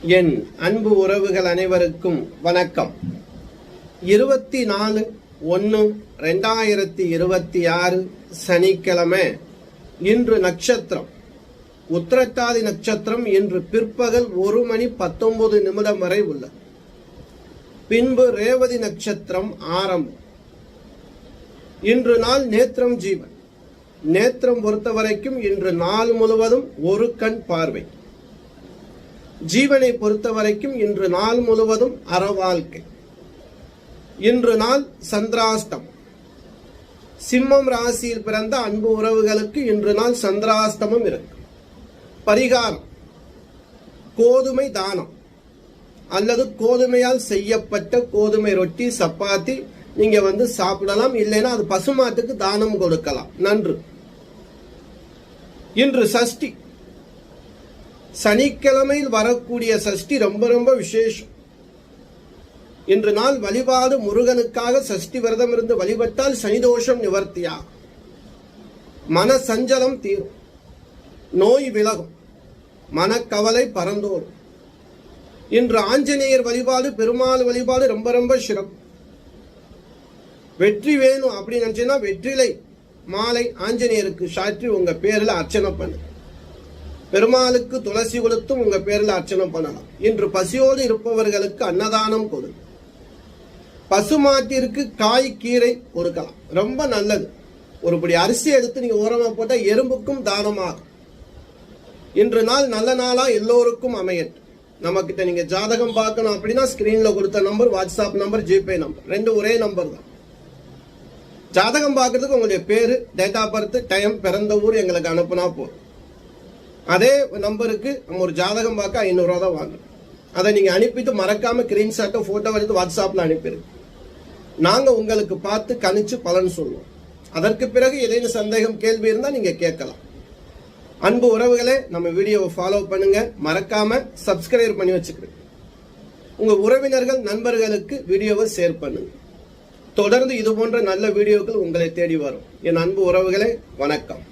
என் அன்பு உறவுகள் அனைவருக்கும் வணக்கம். 24/1/2026 சனிக்கிழமை. இன்று நட்சத்திரம் உத்திரட்டாதி நட்சத்திரம். இன்று பிற்பகல் 1:19 வரை உள்ளது. பின்பு ரேவதி நட்சத்திரம் ஆரம்பம். இன்று நாள் நேத்திரம் ஜீவன். நேத்திரம் பொறுத்தவரைக்கும் இன்று நாள் முழுவதும் ஒரு கண் பார்வை. ஜீவனை பொறுத்தவரைக்கும் இன்று நாள் முழுவதும் அறவாழ்க்கை. இன்று நாள் சந்திராஷ்டம். சிம்மம் ராசியில் பிறந்த அன்பு உறவுகளுக்கு இன்று நாள் சந்திராஷ்டமம் இருக்கு. பரிகாரம்: கோதுமை தானம் அல்லது கோதுமையால் செய்யப்பட்ட கோதுமை ரொட்டி, சப்பாத்தி நீங்க சாப்பிடலாம். இல்லைன்னா அது பசுமாட்டுக்கு தானம் கொடுக்கலாம். நன்று. இன்று சஷ்டி. சனிக்கிழமையில் வரக்கூடிய சஷ்டி ரொம்ப ரொம்ப விசேஷம். இன்று நாள் வழிபாடு முருகனுக்காக சஷ்டி விரதம் இருந்து வழிபட்டால் சனிதோஷம் நிவர்த்தியாகும். மன சஞ்சலம் தீரும், நோய் விலகும், மனக்கவலை பறந்தோடும். இன்று ஆஞ்சநேயர் வழிபாடு, பெருமாள் வழிபாடு ரொம்ப ரொம்ப சிறப்பு. வெற்றி வேணும் அப்படின்னு நினைச்சீங்கன்னா வெற்றிலை மாலை ஆஞ்சநேயருக்கு சாற்றி உங்க பேர்ல அர்ச்சனை பண்ணு. பெருமாளுக்கு துளசி கொடுத்தும் உங்க பேர்ல அர்ச்சனை பண்ணலாம். இன்று பசியோடு இருப்பவர்களுக்கு அன்னதானம் கொடு. பசுமாட்டிற்கு காய் கீரை கொடுக்கலாம், ரொம்ப நல்லது. ஒருபடி அரிசி எடுத்து நீங்க ஓரமா போட்டா எறும்புக்கும் தானமாகும். இன்று நாள் நல்ல நாளா எல்லோருக்கும் அமையட்டும். நம்ம கிட்ட நீங்க ஜாதகம் பார்க்கணும் அப்படின்னா ஸ்கிரீன்ல கொடுத்த number WhatsApp number, GPay number, ரெண்டு ஒரே நம்பர் தான். ஜாதகம் பார்க்கறதுக்கு உங்களுடைய பேரு, டேட் ஆஃப் பர்த், டைம், பிறந்த ஊர் எங்களுக்கு அனுப்புனா போதும். அதே நம்பருக்கு நம்ம ஒரு ஜாதகம் பார்க்க 500 ரூபா தான் வாங்கணும். அதை நீங்க அனுப்பிட்டு மறக்காம ஸ்கிரீன்ஷாட்டோ போட்டோ எடுத்து வாட்ஸ்அப்ல அனுப்பிடுங்க. நாங்க உங்களுக்கு பார்த்து கணிச்சு பலன் சொல்லுவோம். அதற்கு பிறகு ஏதேனும் சந்தேகம், கேள்வி இருந்தா நீங்க கேட்கலாம். அன்பு உறவுகளே, நம்ம வீடியோவை ஃபாலோ பண்ணுங்க. மறக்காம சப்ஸ்கிரைப் பண்ணி வச்சுக்கிறேன். உங்க உறவினர்கள், நண்பர்களுக்கு வீடியோவை ஷேர் பண்ணுங்க. தொடர்ந்து இது போன்ற நல்ல வீடியோக்கள் உங்களை தேடி வரும். என் அன்பு உறவுகளே, வணக்கம்.